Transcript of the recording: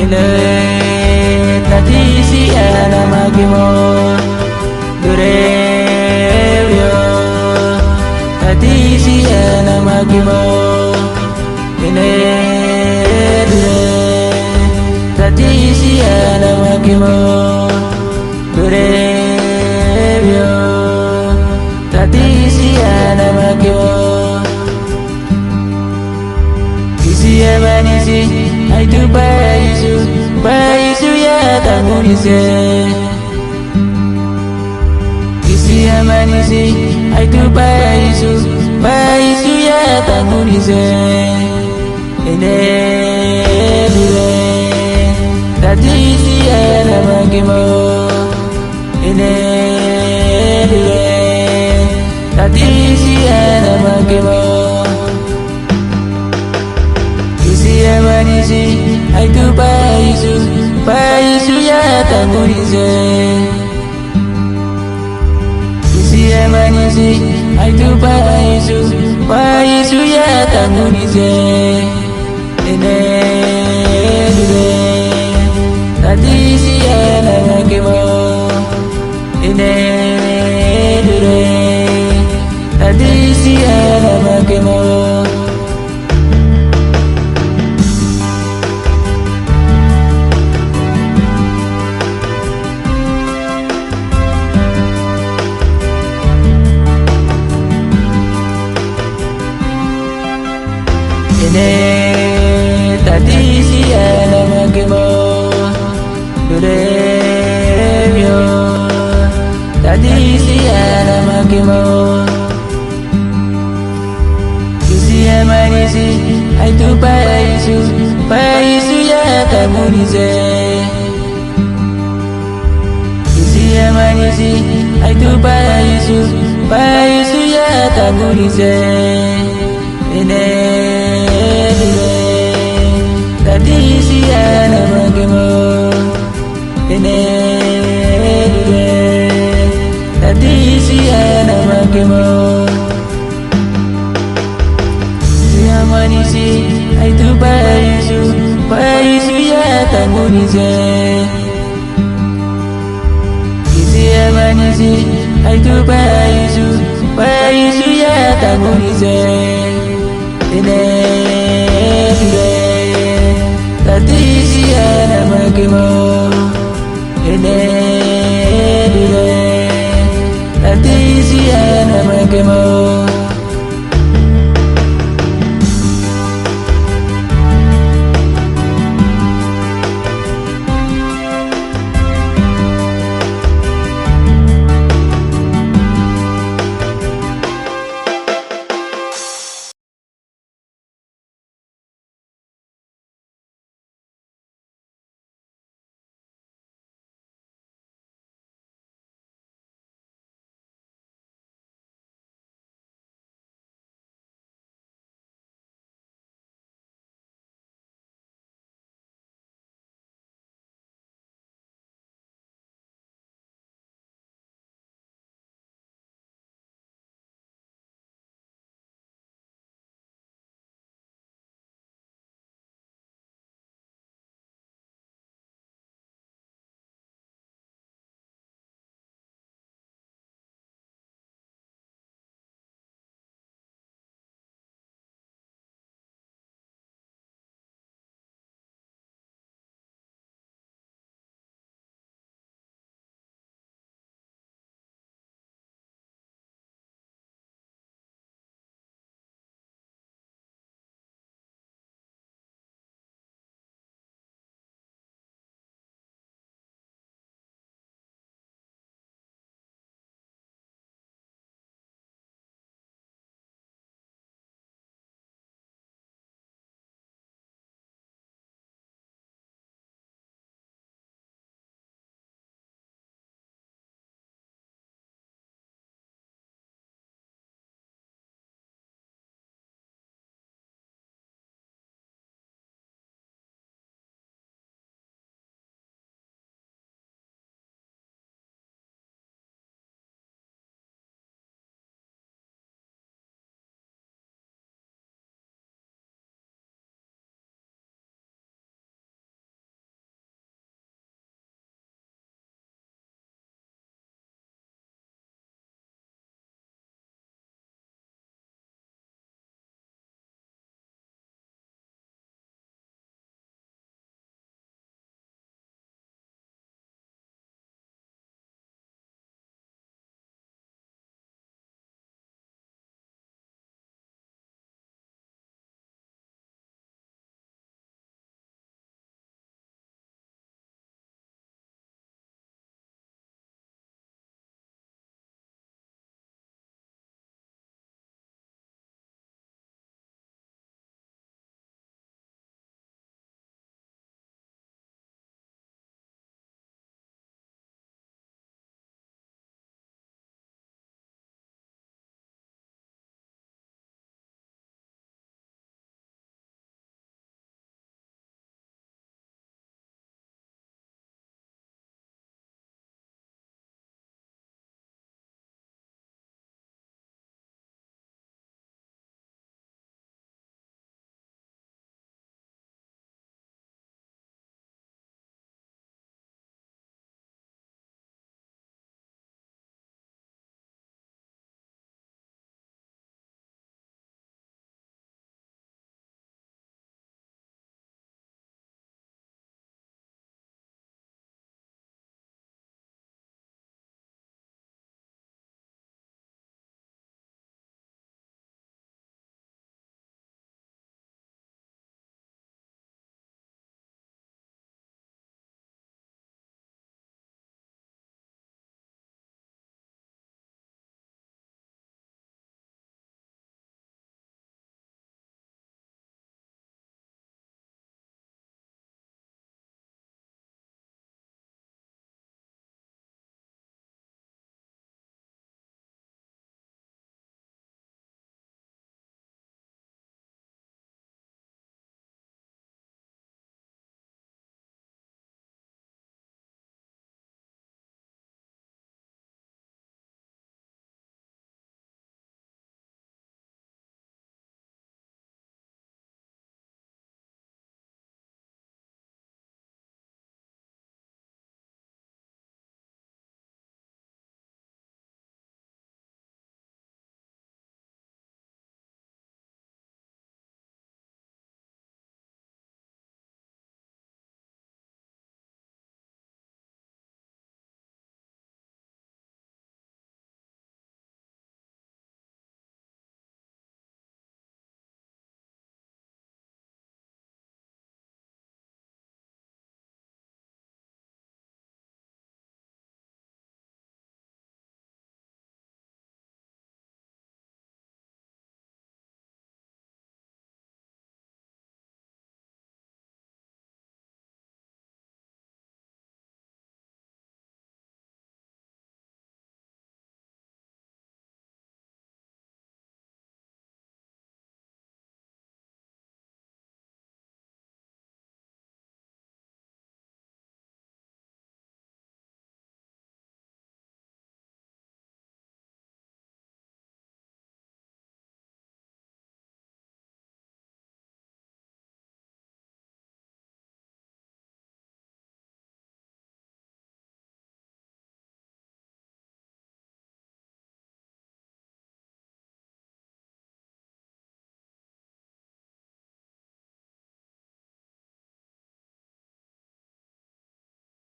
ile tati si ana magimo durevyo tati si ana magimo ile tati si ana magimo durevyo tati si ana magimo Evanisi, I do Baisu ya tamunise. Isi evanisi, I do Baisu ya tamunise. Inedure, tatisi ya namagimo. Inedure, tatisi ya namagimo. Evanisi, I do Baisu ya tamunise. Isi evanisi, I do Baisu ya tamunise. Inedure, tatisi ya namagimo. Inedure, tatisi ya namagimo. Tatisi ana magimo durevyo tatisi ana magimo isi evanisi I do Baisu ya tamunise isi evanisi I do Baisu ya tamunise Tatisi ana magimo Inedure Tatisi ana magimo Siamanisi I do Baisu ya tamunise Isi evanisi I do Baisu ya tamunise